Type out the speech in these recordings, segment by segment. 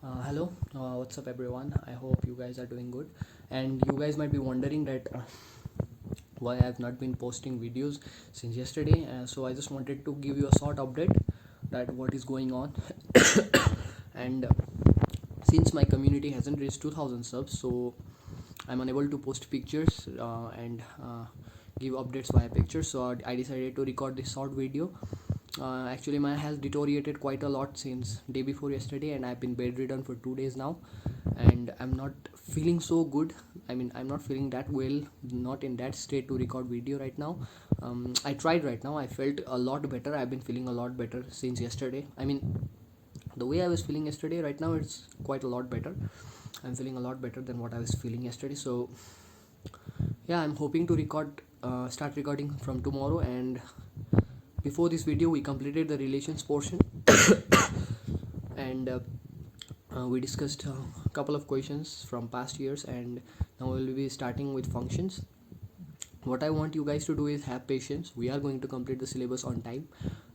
Hello, what's up everyone? I hope you guys are doing good. And you guys might be wondering that why I have not been posting videos since yesterday. So I just wanted to give you a short update that what is going on. And since my community hasn't reached 2000 subs, so I'm unable to post pictures and give updates via pictures. So I decided to record this short video. Actually, my health deteriorated quite a lot since day before yesterday, and I've been bedridden for 2 days now, and I'm not feeling so good. I mean, I'm not feeling that well, not in that state to record video right now. I tried right now. I felt a lot better. I've been feeling a lot better since yesterday. I mean, the way I was feeling yesterday, right now it's quite a lot better. I'm feeling a lot better than what I was feeling yesterday. So yeah, I'm hoping to start recording from tomorrow. And before this video we completed the relations portion and we discussed a couple of questions from past years, and now we'll be starting with functions. What I want you guys to do is have patience. We are going to complete the syllabus on time.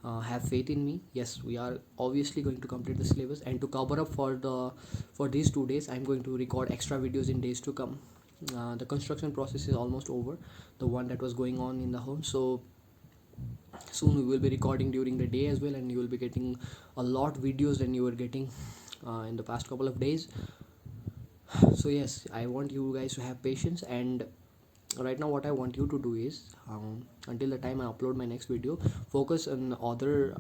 Have faith in me. Yes, we are obviously going to complete the syllabus, and to cover up for these 2 days, I'm going to record extra videos in days to come. The construction process is almost over, the one that was going on in the home. So soon we will be recording during the day as well, and you will be getting a lot videos than you were getting in the past couple of days. So yes, I want you guys to have patience, and right now what I want you to do is, until the time I upload my next video, focus on other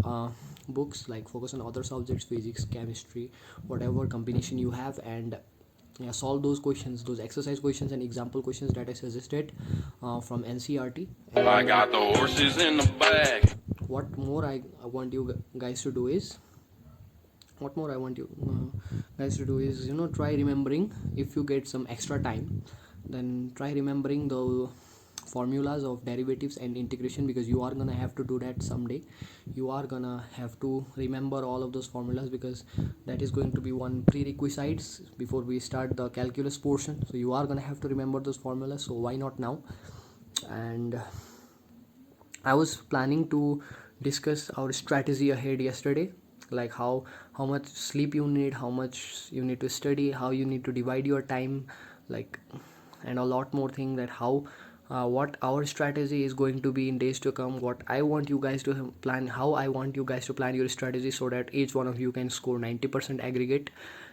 books, like focus on other subjects, physics, chemistry, whatever combination you have, and yeah, solve those questions, those exercise questions and example questions that I suggested from NCRT. And I got the horses in the back. what more I want you guys to do is, what more I want you guys to do is, try remembering. If you get some extra time, then try remembering the formulas of derivatives and integration, because you are gonna have to do that someday. You are gonna have to remember all of those formulas, because that is going to be one prerequisites before we start the calculus portion. So you are gonna have to remember those formulas, so why not now? And I was planning to discuss our strategy ahead yesterday, like how much sleep you need, how much you need to study, how you need to divide your time, like, and a lot more thing, that how what our strategy is going to be in days to come, what I want you guys to plan, how I want you guys to plan your strategy, so that each one of you can score 90% aggregate.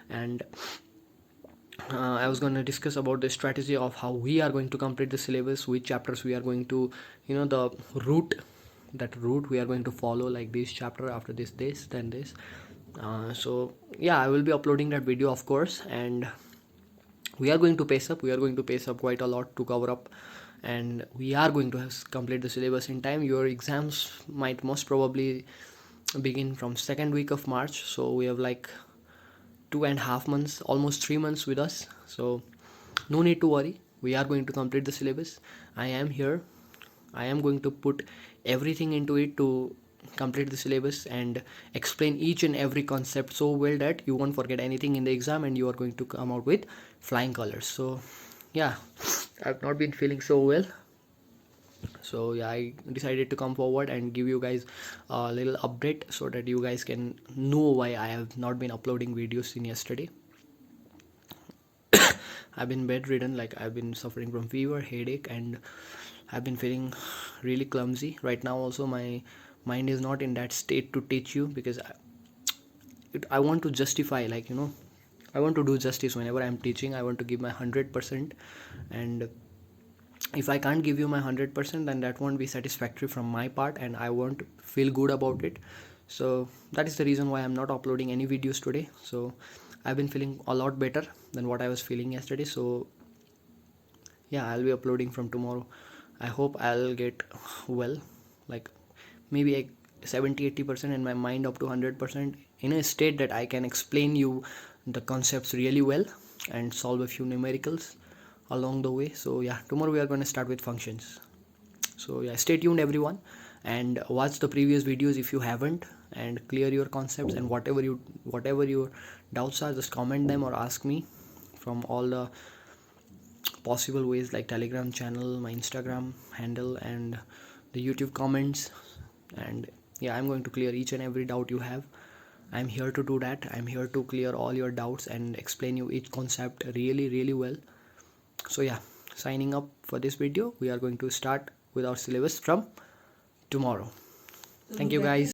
And I was going to discuss about the strategy of how we are going to complete the syllabus, which chapters we are going to, the route, that route we are going to follow, like this chapter, after this then this. So yeah, I will be uploading that video, of course, and we are going to pace up quite a lot to cover up, and we are going to complete the syllabus in time. Your exams might most probably begin from second week of March, so we have like 2.5 months, almost 3 months with us. So no need to worry, we are going to complete the syllabus. I am here, I am going to put everything into it to complete the syllabus and explain each and every concept so well that you won't forget anything in the exam, and you are going to come out with flying colors. So yeah, I've not been feeling so well, so yeah, I decided to come forward and give you guys a little update, so that you guys can know why I have not been uploading videos in yesterday. I've been bedridden, like I've been suffering from fever, headache, and I've been feeling really clumsy right now. Also, my mind is not in that state to teach you, because I want to justify, like, I want to do justice whenever I'm teaching. I want to give my 100%, and if I can't give you my 100%, then that won't be satisfactory from my part, and I won't feel good about it. So that is the reason why I'm not uploading any videos today. So I've been feeling a lot better than what I was feeling yesterday. So yeah, I'll be uploading from tomorrow. I hope I'll get well, like maybe like 70-80%, and my mind up to 100%, in a state that I can explain you the concepts really well and solve a few numericals along the way. So yeah, tomorrow we are going to start with functions. So yeah, stay tuned everyone, and watch the previous videos if you haven't, and clear your concepts, and whatever your doubts are, just comment them or ask me from all the possible ways, like Telegram channel, my Instagram handle, and the YouTube comments. And yeah, I'm going to clear each and every doubt you have. I'm here to do that. I'm here to clear all your doubts and explain you each concept really well. So yeah, signing up for this video. We are going to start with our syllabus from tomorrow. Thank you guys.